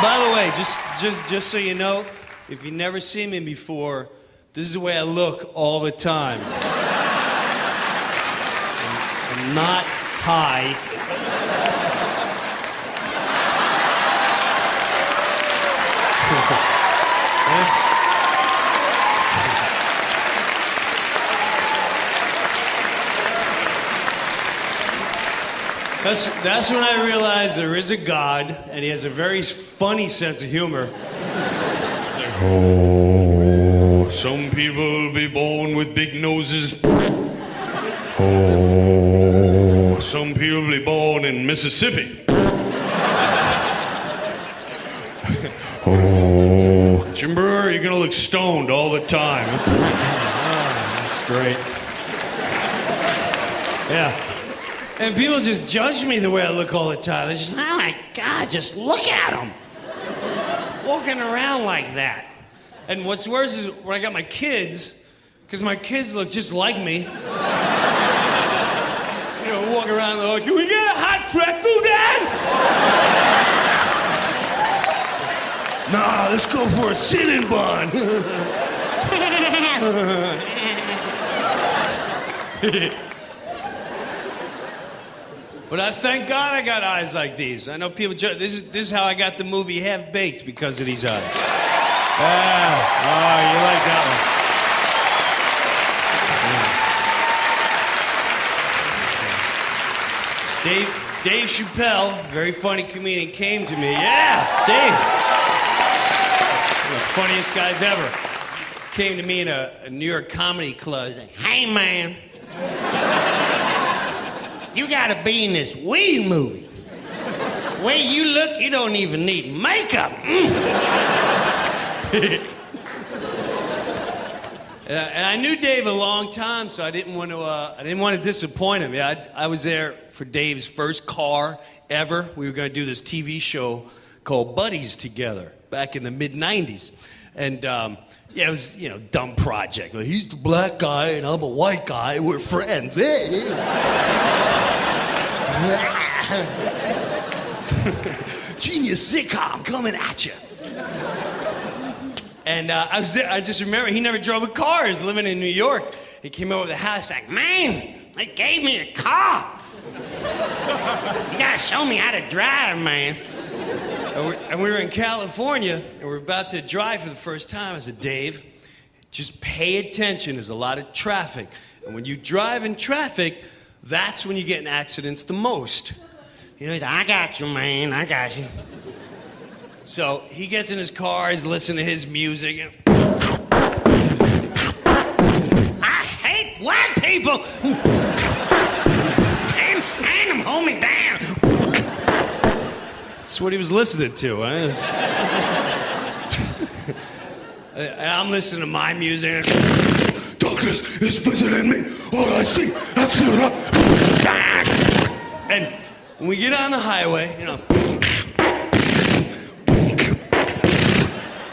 by the way, just so you know, if you've never seen me before, this is the way I look all the time. I'm not high. That's when I realized there is a God, and he has a very funny sense of humor. Oh, some people will be born with big noses. Oh, some people will be born in Mississippi. Oh, Jim Breuer, you're gonna look stoned all the time. Oh, that's great. Yeah. And people just judge me the way I look all the time. They're just, oh my God, just look at him. Walking around like that. And what's worse is when I got my kids, because my kids look just like me. You know, walking around, they're like, can we get a hot pretzel, Dad? Nah, let's go for a cinnamon bun. But I thank God I got eyes like these. I know people judge. This is how I got the movie Half Baked, because of these eyes. Yeah. Oh, you like that one. Yeah. Dave Chappelle, very funny comedian, came to me. Yeah, Dave. One of the funniest guys ever. Came to me in a New York comedy club. He's like, hey, man. You gotta be in this weed movie. The way you look, you don't even need makeup. And I knew Dave a long time, so I didn't want to disappoint him. Yeah, I was there for Dave's first car ever. We were going to do this TV show called Buddies together back in the mid-'90s. And yeah, it was, you know, dumb project. Like, he's the black guy and I'm a white guy. We're friends. Hey. Genius sitcom coming at you. And I just remember he never drove a car. He was living in New York. He came over to the house like, man, they gave me a car. You gotta show me how to drive, man. And we were in California, and we were about to drive for the first time. I said, Dave, just pay attention. There's a lot of traffic. And when you drive in traffic, that's when you get in accidents the most. You know, he's like, I got you, man, I got you. So he gets in his car, he's listening to his music. And I hate white people. Can't stand them, hold me down. That's what he was listening to. And I'm listening to my music. Darkness is visiting me. All I see, that's it. And when we get on the highway, you know,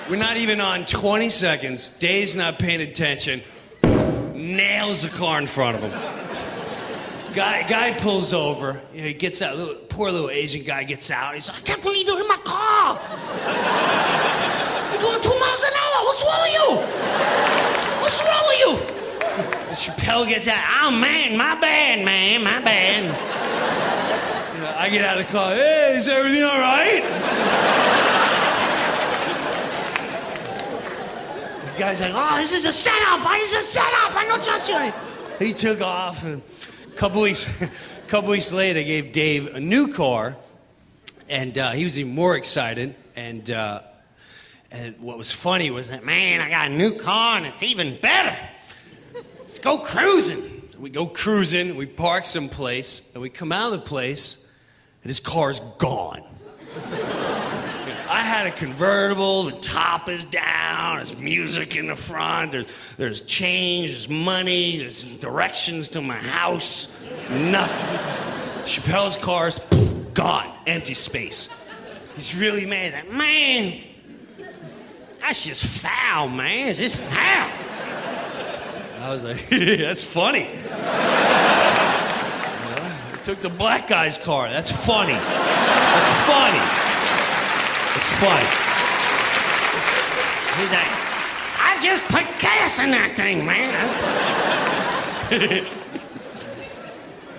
we're not even on 20 seconds. Dave's not paying attention. Nails the car in front of him. Guy pulls over. You know, he gets out. Poor little Asian guy gets out. He's like, I can't believe you're in my car. You're going 2 miles an hour. What's wrong with you? What's wrong with you? And Chappelle gets out. Oh, man, my bad, man, my bad. You know, I get out of the car. Hey, is everything all right? The guy's like, oh, this is a setup. This is a setup. I don't trust you. He took off, and a couple weeks later, they gave Dave a new car, and he was even more excited. And what was funny was that, man, I got a new car, and it's even better. Let's go cruising. So we go cruising, we park someplace, and we come out of the place, and his car's gone. I had a convertible, the top is down, there's music in the front, there's change, there's money, there's directions to my house, nothing. Chappelle's car's gone, empty space. He's really mad. He's like, man, that's just foul, man, it's just foul. I was like, that's funny. I took the black guy's car, that's funny. That's funny. It's funny. He's like, I just put gas in that thing, man.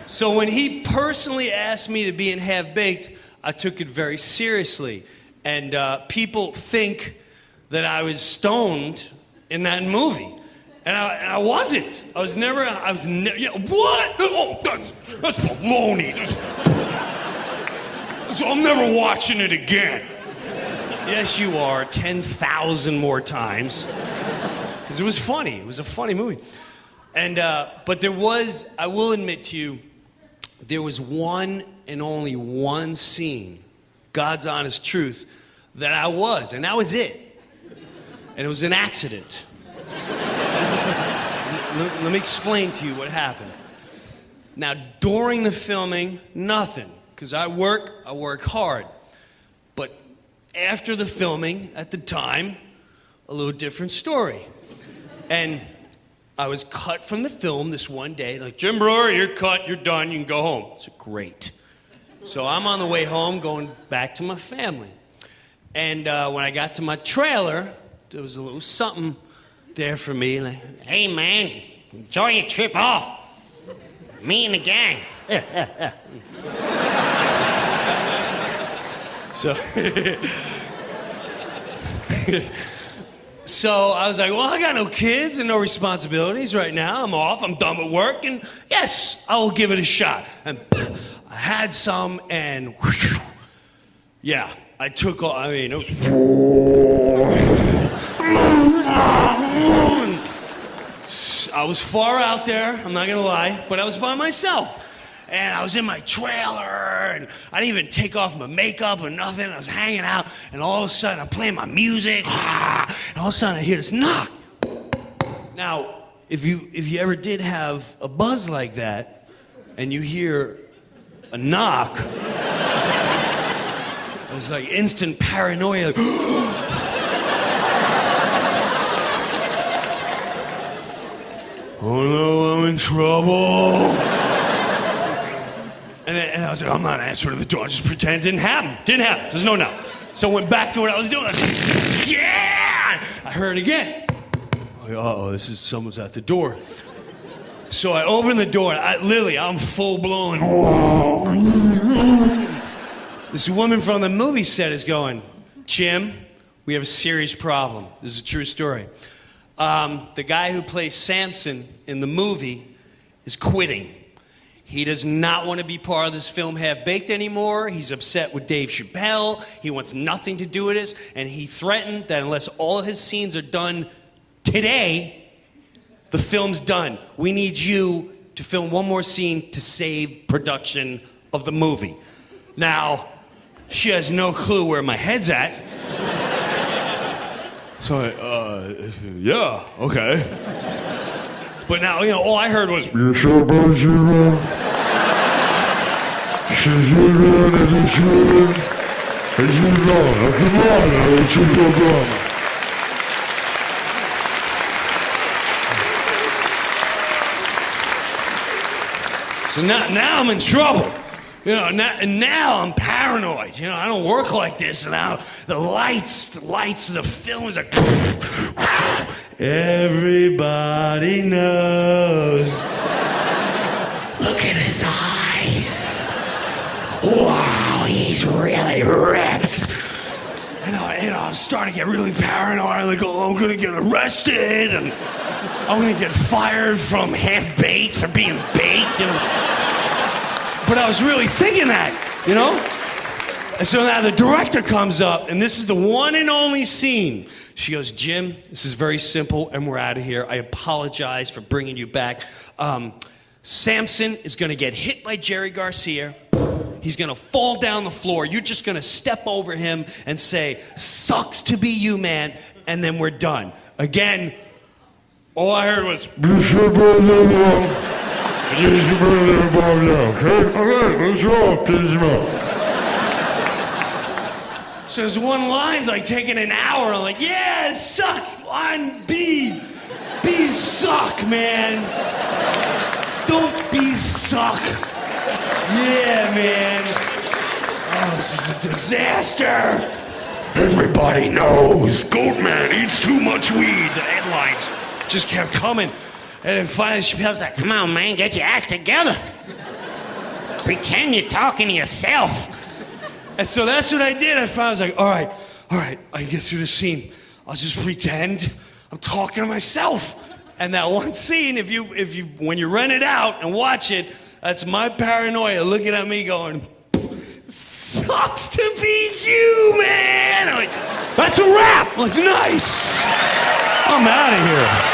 So when he personally asked me to be in Half Baked, I took it very seriously. And people think that I was stoned in that movie. And I wasn't. I was never, yeah, what? Oh, that's baloney. So I'm never watching it again. Yes, you are, 10,000 more times. Because it was funny. It was a funny movie. And, but there was, I will admit to you, there was one and only one scene, God's honest truth, that I was, and that was it. And it was an accident. Let me explain to you what happened. Now, during the filming, nothing, because I work hard. But after the filming, at the time, a little different story. And I was cut from the film this one day, like, Jim Breuer, you're cut, you're done, you can go home. I said, great. So I'm on the way home, going back to my family. And when I got to my trailer, there was a little something there for me, like, hey man, enjoy your trip off. Me and the gang. So I was like, well, I got no kids and no responsibilities right now. I'm off, I'm done with work, and yes, I will give it a shot. And I had some, and yeah, I took all, I mean, it was... I was far out there, I'm not gonna lie, but I was by myself. And I was in my trailer, and I didn't even take off my makeup or nothing. I was hanging out, and all of a sudden, I'm playing my music, and all of a sudden, I hear this knock. Now, if you ever did have a buzz like that, and you hear a knock, it was like instant paranoia. Like, oh no, I'm in trouble. And I was like, I'm not answering the door. I just pretend it didn't happen. Didn't happen. There's no knock. So I went back to what I was doing. Yeah! I heard it again. Like, uh-oh, this is someone's at the door. So I opened the door. I'm full blown. This woman from the movie set is going, Jim, we have a serious problem. This is a true story. The guy who plays Samson in the movie is quitting. He does not want to be part of this film Half Baked anymore. He's upset with Dave Chappelle. He wants nothing to do with this. And he threatened that unless all his scenes are done today, the film's done. We need you to film one more scene to save production of the movie. Now, she has no clue where my head's at. So, yeah, okay. But now, you know, all I heard was... So now I'm in trouble. You know, now I'm paranoid. You know, I don't work like this. And now the lights of the film is like... Everybody knows. Look at his eyes. Wow, he's really ripped. And I'm starting to get really paranoid. Like, oh, I'm gonna get arrested, and I'm gonna get fired from Half Baked for being baked. But I was really thinking that, you know? And so now the director comes up, and this is the one and only scene. She goes, Jim, this is very simple, and we're out of here. I apologize for bringing you back. Samson is going to get hit by Jerry Garcia. He's going to fall down the floor. You're just going to step over him and say, sucks to be you, man, and then we're done. Again, all I heard was... So there's one line's like taking an hour. I'm like, yeah, suck on B. Bees suck, man. Don't bees suck. Yeah, man. Oh, this is a disaster. Everybody knows Goatman eats too much weed. The headlines just kept coming. And then finally Chappelle's like, come on, man, get your act together. Pretend you're talking to yourself. And so that's what I did. I was like, all right, I can get through the scene. I'll just pretend I'm talking to myself. And that one scene, if you when you rent it out and watch it, that's my paranoia looking at me going, sucks to be you, man. I'm like, that's a wrap. I'm like, nice. I'm out of here.